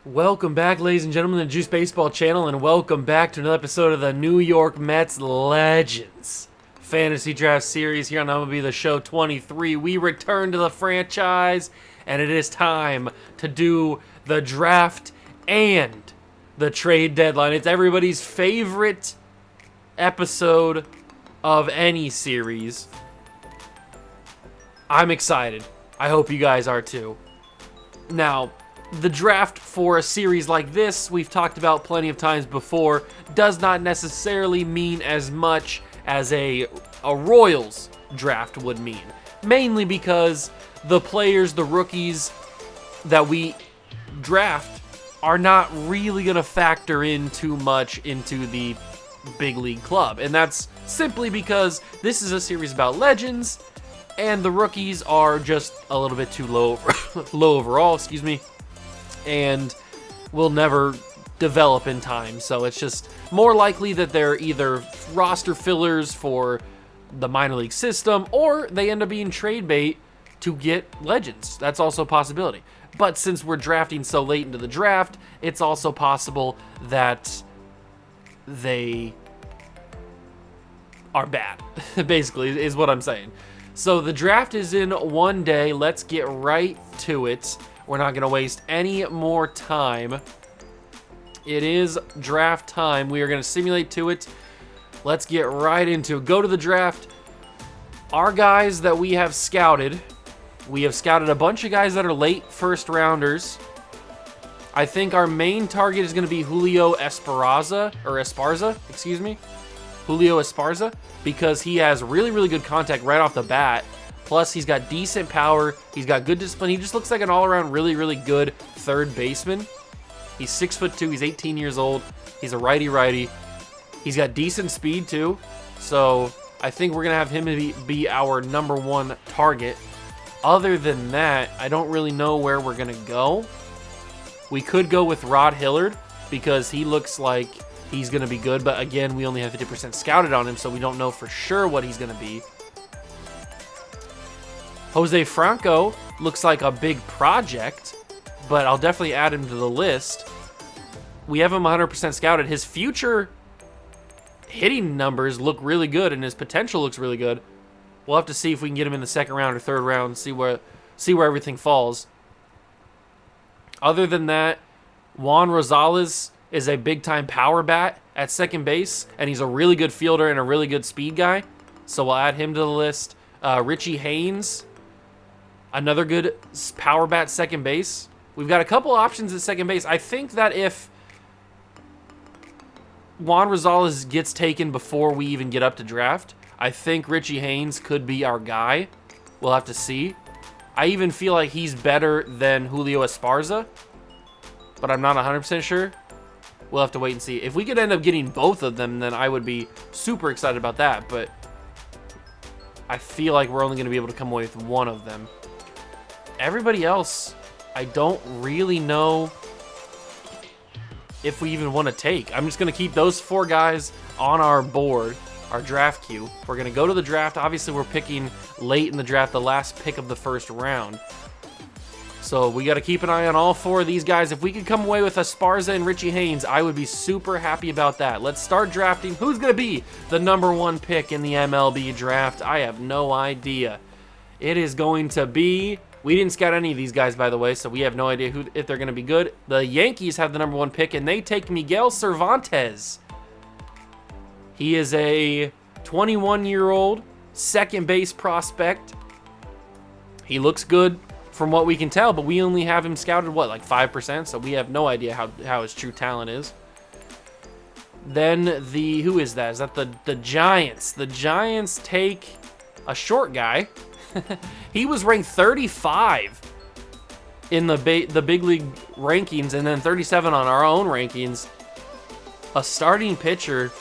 Welcome back, ladies and gentlemen, to the Juice Baseball channel, and welcome back to another episode of the New York Mets Legends Fantasy Draft Series here on MLB The Show 23. We return to the franchise, and it is time to do the draft and the trade deadline. It's everybody's favorite episode of any series. I'm excited. I hope you guys are too. Now, the draft for a series like this, we've talked about plenty of times before, does not necessarily mean as much as a Royals draft would mean. Mainly because the players, the rookies that we draft are not really going to factor in too much into the big league club. And that's simply because this is a series about legends, and the rookies are just a little bit too low overall, and will never develop in time. So it's just more likely that they're either roster fillers for the minor league system, or they end up being trade bait to get legends. That's also a possibility. But since we're drafting so late into the draft, it's also possible that they are bad, basically, is what I'm saying. So the draft is in one day. Let's get right to it. We're not going to waste any more time. It is draft time. We are going to simulate to it. Let's get right into it. Go to the draft. Our guys that we have scouted a bunch of guys that are late first rounders. I think our main target is going to be Julio Esparza, Julio Esparza, because he has really, really good contact right off the bat. Plus, he's got decent power. He's got good discipline. He just looks like an all-around really, really good third baseman. He's 6'2". He's 18 years old. He's a righty-righty. He's got decent speed, too. So I think we're going to have him be our number one target. Other than that, I don't really know where we're going to go. We could go with Rod Hillard because he looks like he's going to be good. But again, we only have 50% scouted on him, so we don't know for sure what he's going to be. Jose Franco looks like a big project, but I'll definitely add him to the list. We have him 100% scouted. His future hitting numbers look really good, and his potential looks really good. We'll have to see if we can get him in the second round or third round, see where everything falls. Other than that, Juan Rosales is a big-time power bat at second base, and he's a really good fielder and a really good speed guy, so we'll add him to the list. Richie Haynes, another good power bat second base. We've got a couple options at second base. I think that if Juan Rosales gets taken before we even get up to draft, I think Richie Haynes could be our guy. We'll have to see. I even feel like he's better than Julio Esparza, but I'm not 100% sure. We'll have to wait and see. If we could end up getting both of them, then I would be super excited about that, but I feel like we're only going to be able to come away with one of them. Everybody else, I don't really know if we even want to take. I'm just going to keep those four guys on our board, our draft queue. We're going to go to the draft. Obviously, we're picking late in the draft, the last pick of the first round. So we got to keep an eye on all four of these guys. If we could come away with Esparza and Richie Haynes, I would be super happy about that. Let's start drafting. Who's going to be the number one pick in the MLB draft? I have no idea. It is going to be... We didn't scout any of these guys, by the way, so we have no idea if they're going to be good. The Yankees have the number one pick, and they take Miguel Cervantes. He is a 21-year-old second base prospect. He looks good from what we can tell, but we only have him scouted, like 5%? So we have no idea how his true talent is. Then who is that? Is that the Giants? The Giants take a short guy. He was ranked 35 in the big league rankings, and then 37 on our own rankings. A starting pitcher.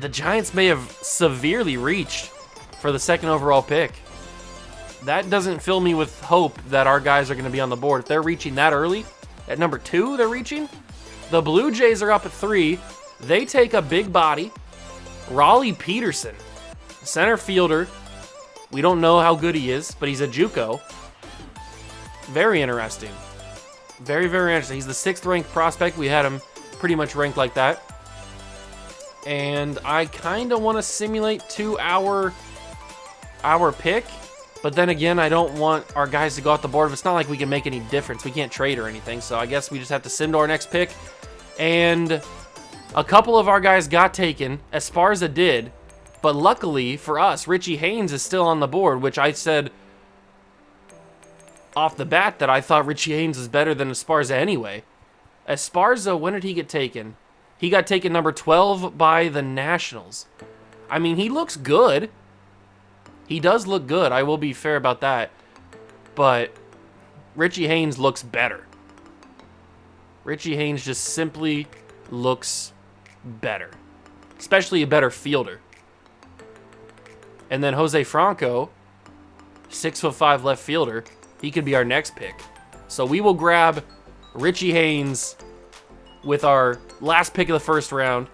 The Giants may have severely reached for the second overall pick. That doesn't fill me with hope that our guys are going to be on the board. If they're reaching that early, at number 2 they're reaching. The Blue Jays are up at 3. They take a big body, Raleigh Peterson, center fielder. We don't know how good he is, but he's a JUCO. Very interesting. Very, very interesting. He's the 6th ranked prospect. We had him pretty much ranked like that. And I kind of want to simulate to our pick. But then again, I don't want our guys to go off the board. It's not like we can make any difference. We can't trade or anything. So I guess we just have to sim to our next pick. And a couple of our guys got taken. Esparza did. But luckily for us, Richie Haynes is still on the board, which I said off the bat that I thought Richie Haynes was better than Esparza anyway. Esparza, when did he get taken? He got taken number 12 by the Nationals. I mean, he looks good. He does look good. I will be fair about that. But Richie Haynes looks better. Richie Haynes just simply looks better. Especially a better fielder. And then Jose Franco, 6'5" left fielder. He could be our next pick. So we will grab Richie Haynes with our last pick of the first round.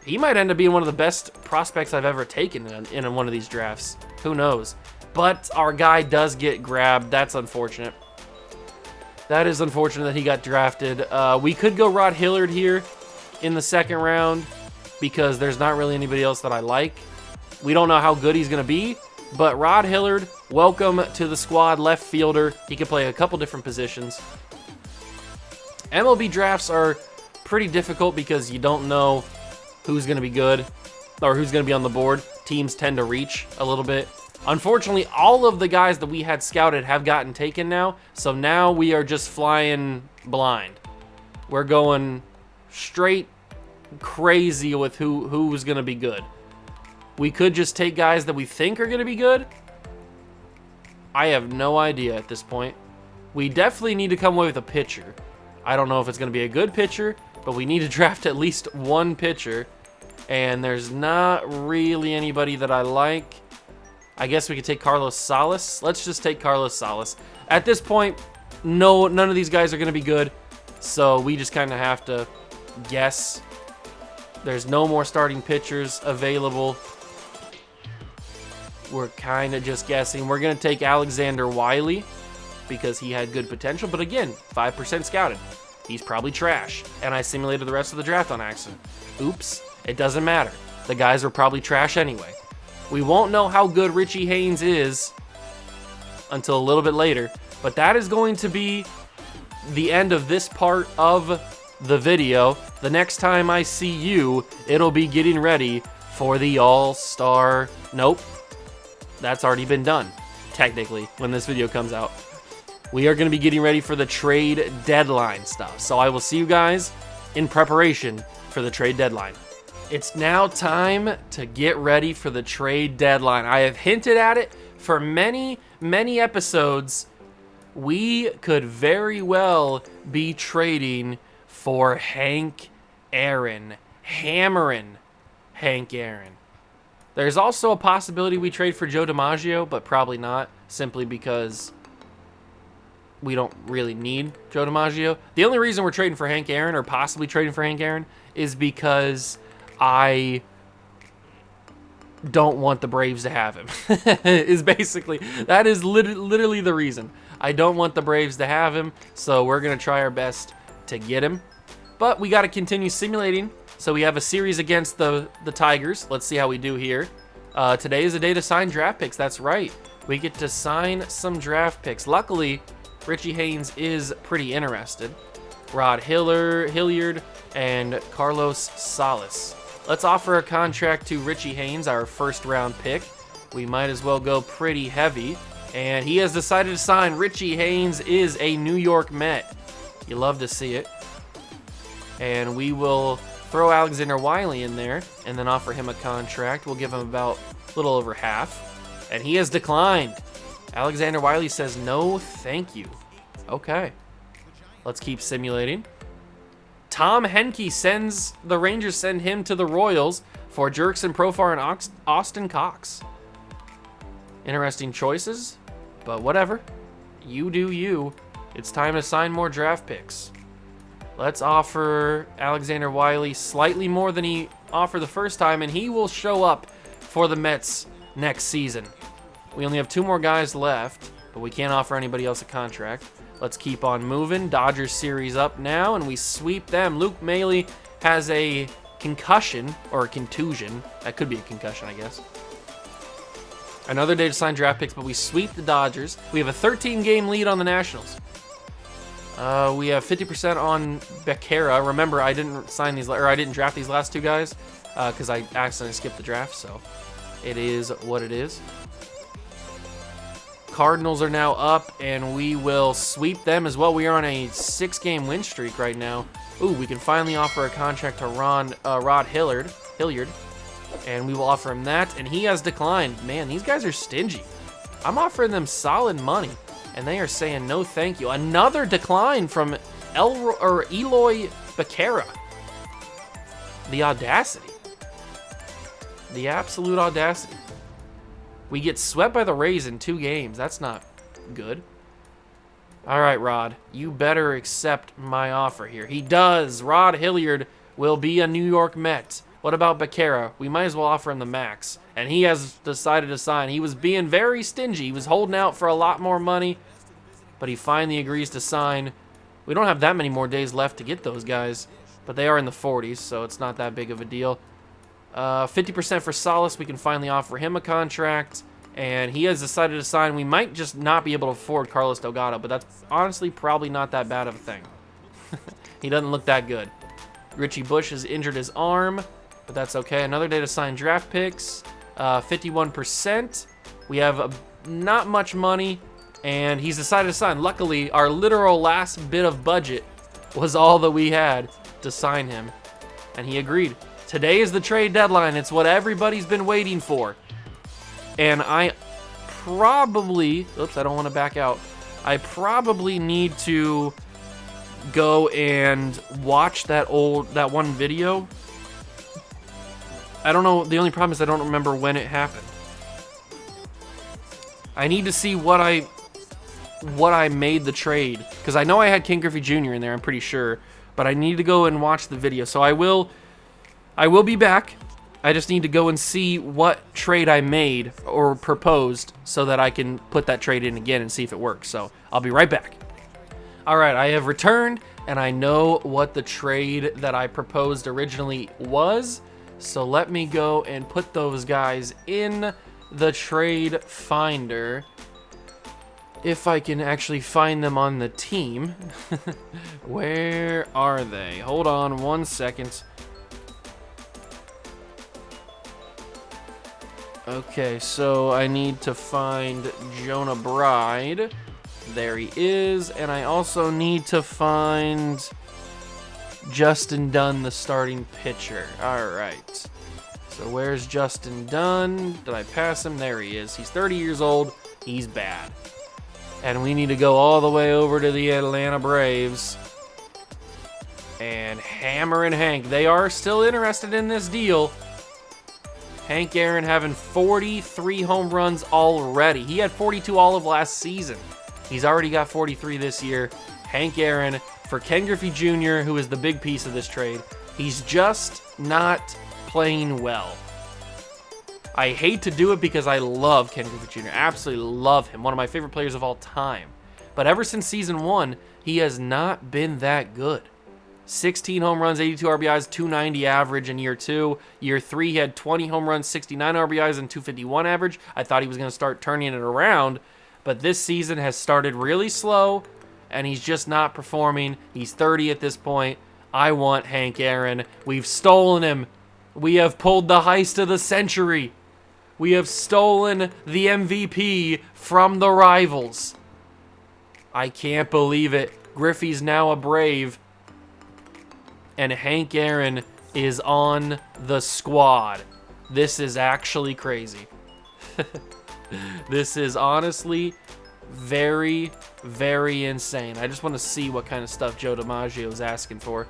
He might end up being one of the best prospects I've ever taken in one of these drafts. Who knows? But our guy does get grabbed. That's unfortunate. That is unfortunate that he got drafted. We could go Rod Hillard here in the 2nd round because there's not really anybody else that I like. We don't know how good he's going to be, but Rod Hillard, welcome to the squad, left fielder. He can play a couple different positions. MLB drafts are pretty difficult because you don't know who's going to be good or who's going to be on the board. Teams tend to reach a little bit. Unfortunately, all of the guys that we had scouted have gotten taken now, so now we are just flying blind. We're going straight crazy with who's going to be good. We could just take guys that we think are going to be good. I have no idea at this point. We definitely need to come away with a pitcher. I don't know if it's going to be a good pitcher, but we need to draft at least one pitcher. And there's not really anybody that I like. I guess we could take Carlos Salas. Let's just take Carlos Salas. At this point, none of these guys are going to be good. So we just kind of have to guess. There's no more starting pitchers available. We're kind of just guessing. We're going to take Alexander Wiley because he had good potential. But again, 5% scouted. He's probably trash. And I simulated the rest of the draft on accident. Oops. It doesn't matter. The guys were probably trash anyway. We won't know how good Richie Haynes is until a little bit later. But that is going to be the end of this part of the video. The next time I see you, it'll be getting ready for the All-Star... Nope. That's already been done, technically, when this video comes out. We are going to be getting ready for the trade deadline stuff. So I will see you guys in preparation for the trade deadline. It's now time to get ready for the trade deadline. I have hinted at it for many, many episodes. We could very well be trading for Hank Aaron. Hammering Hank Aaron. There's also a possibility we trade for Joe DiMaggio, but probably not, simply because we don't really need Joe DiMaggio. The only reason we're trading for Hank Aaron, or possibly trading for Hank Aaron, is because I don't want the Braves to have him. That is literally the reason. I don't want the Braves to have him, so we're going to try our best to get him. But we got to continue simulating. So we have a series against the Tigers. Let's see how we do here. Today is a day to sign draft picks. That's right. We get to sign some draft picks. Luckily, Richie Haynes is pretty interested. Rod Hilliard and Carlos Salas. Let's offer a contract to Richie Haynes, our 1st round pick. We might as well go pretty heavy. And he has decided to sign. Richie Haynes is a New York Met. You love to see it. And we will throw Alexander Wiley in there and then offer him a contract. We'll give him about a little over half. And he has declined. Alexander Wiley says, no, thank you. Okay. Let's keep simulating. Tom Henke the Rangers send him to the Royals for Jurickson Profar and Austin Cox. Interesting choices, but whatever. You do you. It's time to sign more draft picks. Let's offer Alexander Wiley slightly more than he offered the first time, and he will show up for the Mets next season. We only have 2 more guys left, but we can't offer anybody else a contract. Let's keep on moving. Dodgers series up now, and we sweep them. Luke Maile has a concussion, or a contusion. That could be a concussion, I guess. Another day to sign draft picks, but we sweep the Dodgers. We have a 13-game lead on the Nationals. We have 50% on Becerra. Remember, I didn't draft these last two guys because I accidentally skipped the draft, so it is what it is. Cardinals are now up, and we will sweep them as well. We are on a 6-game win streak right now. Ooh, we can finally offer a contract to Rod Hilliard, and we will offer him that, and he has declined. Man, these guys are stingy. I'm offering them solid money, and they are saying no thank you. Another decline from Eloy Becerra. The audacity. The absolute audacity. We get swept by the Rays in 2 games. That's not good. All right, Rod, you better accept my offer here. He does. Rod Hilliard will be a New York Met. What about Becerra? We might as well offer him the max. And he has decided to sign. He was being very stingy. He was holding out for a lot more money, but he finally agrees to sign. We don't have that many more days left to get those guys, but they are in the 40s, so it's not that big of a deal. 50% for Salas. We can finally offer him a contract, and he has decided to sign. We might just not be able to afford Carlos Delgado, but that's honestly probably not that bad of a thing. He doesn't look that good. Richie Bush has injured his arm, but that's okay. Another day to sign draft picks. 51%. We have not much money, and he's decided to sign. Luckily, our literal last bit of budget was all that we had to sign him, and he agreed. Today is the trade deadline. It's what everybody's been waiting for. And I probably, oops, I don't want to back out. I probably need to go and watch that one video. I don't know, the only problem is I don't remember when it happened. I need to see what I made the trade, because I know I had Ken Griffey Jr. in there, I'm pretty sure, but I need to go and watch the video. So I will be back. I just need to go and see what trade I made or proposed so that I can put that trade in again and see if it works. So I'll be right back. All right, I have returned, and I know what the trade that I proposed originally was. So let me go and put those guys in the trade finder. If I can actually find them on the team. Where are they? Hold on 1 second. Okay, so I need to find Jonah Bride. There he is. And I also need to find Justin Dunn, the starting pitcher. All right. So where's Justin Dunn? Did I pass him? There he is. He's 30 years old. He's bad. And we need to go all the way over to the Atlanta Braves. And Hammer and Hank, they are still interested in this deal. Hank Aaron having 43 home runs already. He had 42 all of last season. He's already got 43 this year. Hank Aaron for Ken Griffey Jr., who is the big piece of this trade. He's just not playing well. I hate to do it because I love Ken Griffey Jr. Absolutely love him. One of my favorite players of all time. But ever since season 1, he has not been that good. 16 home runs, 82 RBIs, 290 average in year 2. Year 3, he had 20 home runs, 69 RBIs, and 251 average. I thought he was going to start turning it around, but this season has started really slow, and he's just not performing. He's 30 at this point. I want Hank Aaron. We've stolen him. We have pulled the heist of the century. We have stolen the MVP from the rivals. I can't believe it. Griffey's now a Brave. And Hank Aaron is on the squad. This is actually crazy. This is honestly very, very insane. I just want to see what kind of stuff Joe DiMaggio is asking for.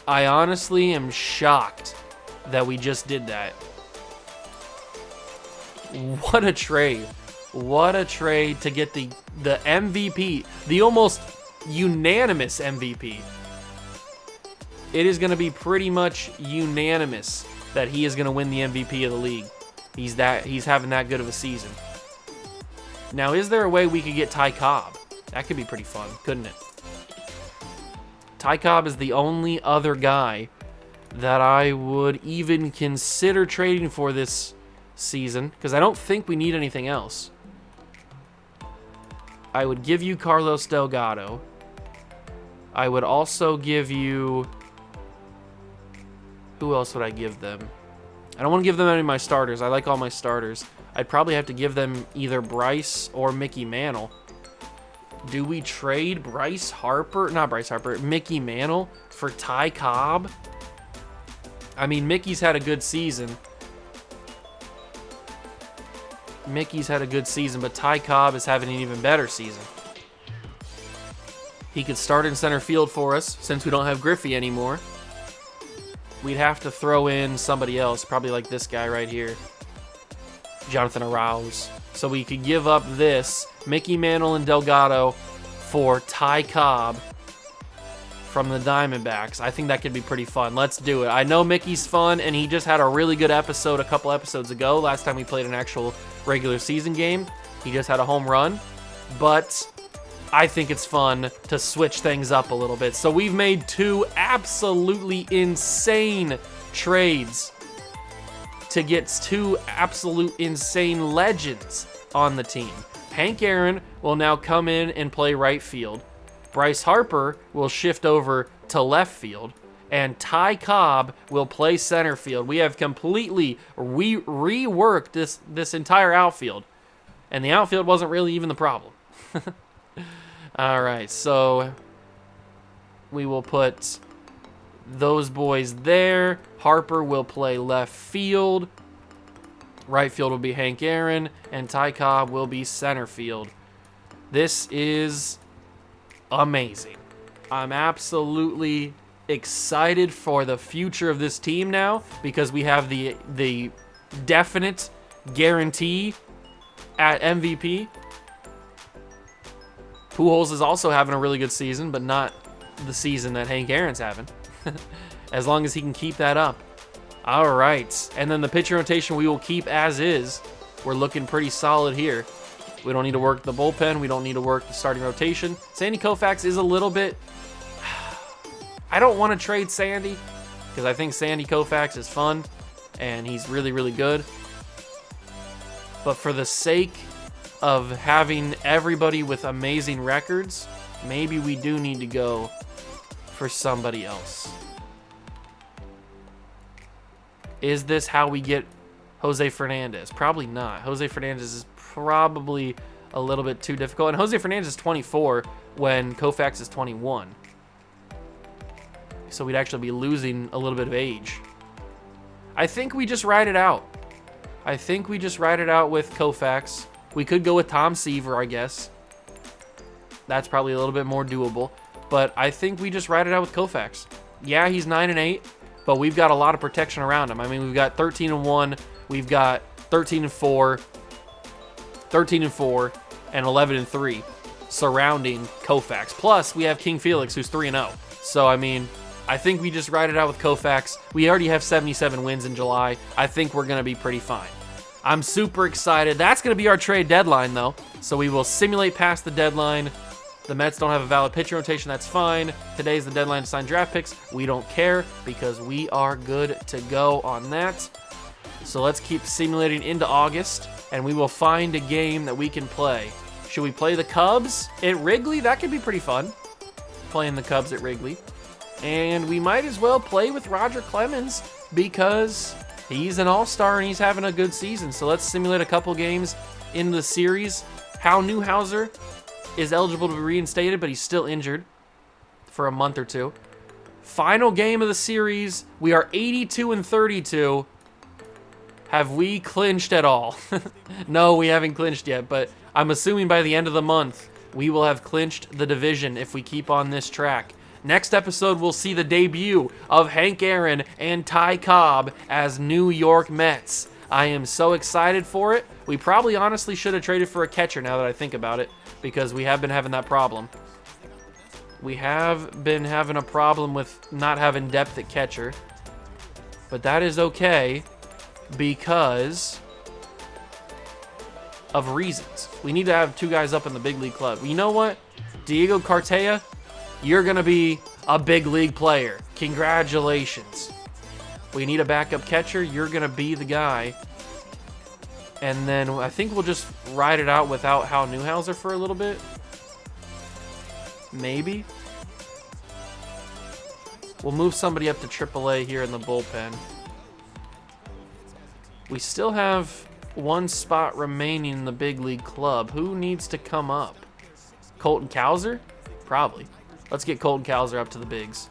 I honestly am shocked that we just did that. What a trade. What a trade to get the MVP, the almost unanimous MVP. It is going to be pretty much unanimous that he is going to win the MVP of the league. He's having that good of a season. Now, is there a way we could get Ty Cobb? That could be pretty fun, couldn't it? Ty Cobb is the only other guy that I would even consider trading for this season, because I don't think we need anything else. I would give you Carlos Delgado. I would also give you... Who else would I give them? I don't want to give them any of my starters. I like all my starters. I'd probably have to give them either Bryce or Mickey Mantle. Do we trade Bryce Harper? Not Bryce Harper. Mickey Mantle for Ty Cobb? I mean, Mickey's had a good season. But Ty Cobb is having an even better season. He could start in center field for us since we don't have Griffey anymore. We'd have to throw in somebody else, probably like this guy right here, Jonathan Arauz. So we could give up this, Mickey Mantle and Delgado, for Ty Cobb from the Diamondbacks. I think that could be pretty fun. Let's do it. I know Mickey's fun, and he just had a really good episode a couple episodes ago. Last time we played an actual regular season game, he just had a home run. But I think it's fun to switch things up a little bit. So we've made 2 absolutely insane trades to get 2 absolute insane legends on the team. Hank Aaron will now come in and play right field. Bryce Harper will shift over to left field. And Ty Cobb will play center field. We have completely reworked this entire outfield. And the outfield wasn't really even the problem. All right, so we will put those boys there. Harper will play left field. Right field will be Hank Aaron, and Ty Cobb will be center field. This is amazing. I'm absolutely excited for the future of this team now because we have the definite guarantee at MVP. Pujols is also having a really good season, but not the season that Hank Aaron's having. As long as he can keep that up. All right. And then the pitcher rotation we will keep as is. We're looking pretty solid here. We don't need to work the bullpen. We don't need to work the starting rotation. Sandy Koufax is a little bit... I don't want to trade Sandy because I think Sandy Koufax is fun and he's really, really good. But for the sake of having everybody with amazing records, maybe we do need to go for somebody else. Is this how we get Jose Fernandez? Probably not. Jose Fernandez is probably a little bit too difficult. And Jose Fernandez is 24 when Koufax is 21. So we'd actually be losing a little bit of age. I think we just ride it out. with Koufax. We could go with Tom Seaver, I guess. That's probably a little bit more doable. But I think we just ride it out with Koufax. Yeah, he's 9-8, but we've got a lot of protection around him. I mean, we've got 13-1, we've got 13-4, 13-4, and 11-3 surrounding Koufax. Plus, we have King Felix, who's 3-0. So, I mean, I think we just ride it out with Koufax. We already have 77 wins in July. I think we're going to be pretty fine. I'm super excited. That's going to be our trade deadline, though. So we will simulate past the deadline. The Mets don't have a valid pitcher rotation. That's fine. Today's the deadline to sign draft picks. We don't care because we are good to go on that. So let's keep simulating into August, and we will find a game that we can play. Should we play the Cubs at Wrigley? That could be pretty fun, playing the Cubs at Wrigley. And we might as well play with Roger Clemens because he's an all-star and he's having a good season. So let's simulate a couple games in the series. Hal Newhouser is eligible to be reinstated, but he's still injured for a month or two. Final game of the series. We are 82-32. Have we clinched at all? No, we haven't clinched yet, but I'm assuming by the end of the month, we will have clinched the division if we keep on this track. Next episode, we'll see the debut of Hank Aaron and Ty Cobb as New York Mets. I am so excited for it. We probably honestly should have traded for a catcher now that I think about it, because we have been having that problem. We have been having a problem with not having depth at catcher, but that is okay because of reasons. We need to have two guys up in the big league club. You know what? Diego Cartaya, you're going to be a big league player. Congratulations. We need a backup catcher. You're going to be the guy. And then I think we'll just ride it out without Hal Newhouser for a little bit. Maybe. We'll move somebody up to AAA here in the bullpen. We still have one spot remaining in the big league club. Who needs to come up? Colton Cowser? Probably. Let's get Colton Cowser up to the bigs.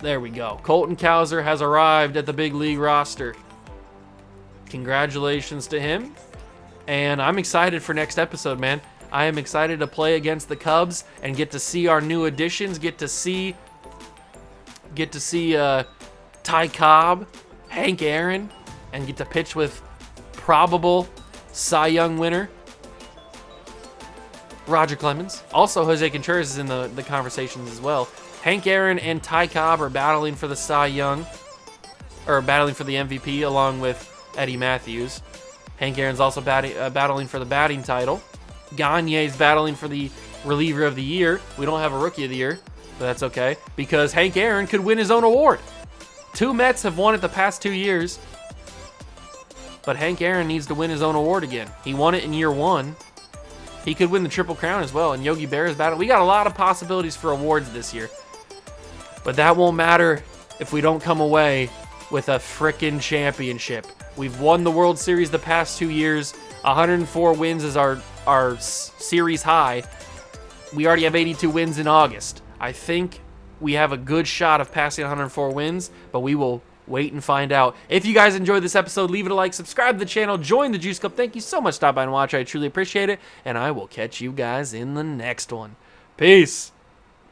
There we go. Colton Cowser has arrived at the big league roster. Congratulations to him. And I'm excited for next episode, man. I am excited to play against the Cubs and get to see our new additions. Get to see Ty Cobb, Hank Aaron, and get to pitch with probable Cy Young winner Roger Clemens. Also, Jose Contreras is in the conversations as well. Hank Aaron and Ty Cobb are battling for the Cy Young, or battling for the MVP along with Eddie Matthews. Hank Aaron's also battling for the batting title. Gagne's battling for the reliever of the year. We don't have a rookie of the year, but that's okay because Hank Aaron could win his own award. 2 Mets have won it the past 2 years, but Hank Aaron needs to win his own award again. He won it in year 1. He could win the Triple Crown as well, and Yogi Berra is battling. We got a lot of possibilities for awards this year, but that won't matter if we don't come away with a frickin' championship. We've won the World Series the past 2 years. 104 wins is our series high. We already have 82 wins in August. I think we have a good shot of passing 104 wins, but we will wait and find out. If you guys enjoyed this episode, leave it a like, subscribe to the channel, join the Juice Club. Thank you so much for stopping by and watching. I truly appreciate it, and I will catch you guys in the next one. Peace.